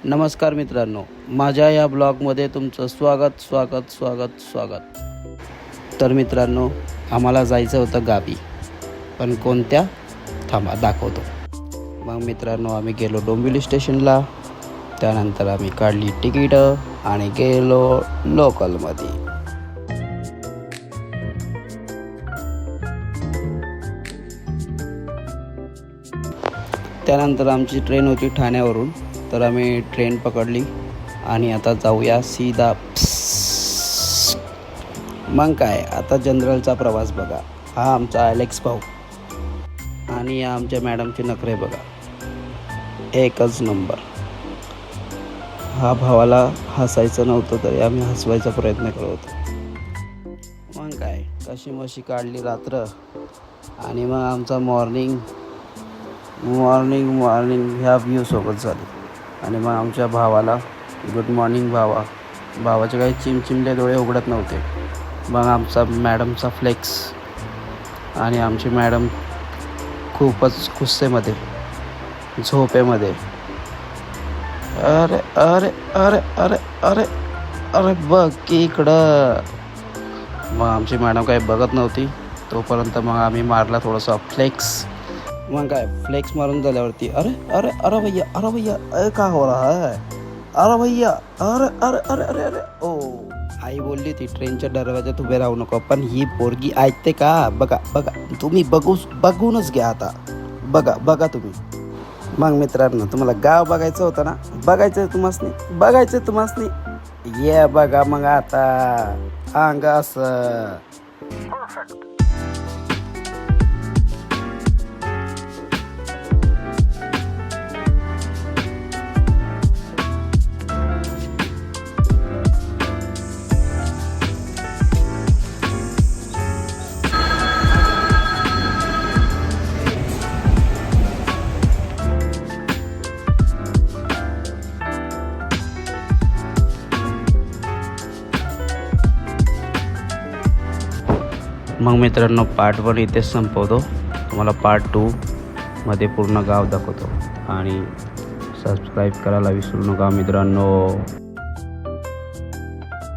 नमस्कार मित्रांनो, माझ्या या ब्लॉगमध्ये तुमचं स्वागत. तर मित्रांनो, आम्हाला जायचं होतं गावी, पण कोणत्या थांबा दाखवतो. मग मित्रांनो, आम्ही गेलो डोंबिवली स्टेशनला. त्यानंतर आम्ही काढली तिकीटं आणि गेलो लोकलमध्ये. त्यानंतर आमची ट्रेन होती ठाण्यावरून, तर आम्ही ट्रेन पकडली आणि आता जाऊया सीधा. मग काय, आता जनरलचा प्रवास बघा. हा आमचा अलेक्स भाऊ आणि आमच्या मॅडमचे नखरे बघा, एकच नंबर. हा भावाला हसायचं नव्हतं तरी आम्ही हसवायचा प्रयत्न करत होतो. मग काय, कशी मशी काढली रात्र आणि मग आमचा मॉर्निंग ह्या व्ह्यू सोबत झाली. आणि मग आमच्या भावाला गुड मॉर्निंग भावाचे काही चिमचिमले डोळे उघडत नव्हते. मग आमचा मॅडमचा फ्लेक्स आणि आमची मॅडम खूपच गुस्सेमध्ये, झोपेमध्ये. अरे अरे अरे अरे अरे अरे बघ की इकडं. मग आमची मॅडम काही बघत नव्हती. तोपर्यंत मग आम्ही मारला थोडासा फ्लेक्स. मग काय, फ्लेक्स मारून झाल्यावरती अरे अरे अरे भैया अरे का हो रहा है, अरे भैया अरे अरे अरे अरे अरे ओ. आई बोलली ती ट्रेनच्या दरवाज्यात उभे राहू नको, पण ही पोरगी ऐकते का? बघा तुम्ही बघूनच घ्या आता. बघा तुम्ही. मग मित्रांनो, तुम्हाला गाव बघायचं होतं ना, बघायचं तुम्हासनी ये बघा. मग आता अंग असं. मग मित्रांनो, पार्ट 1 इथेच संपवतो. तुम्हाला पार्ट 2 मध्ये पूर्ण गाव दाखवतो. आणि सबस्क्राईब करायला विसरू नका मित्रांनो.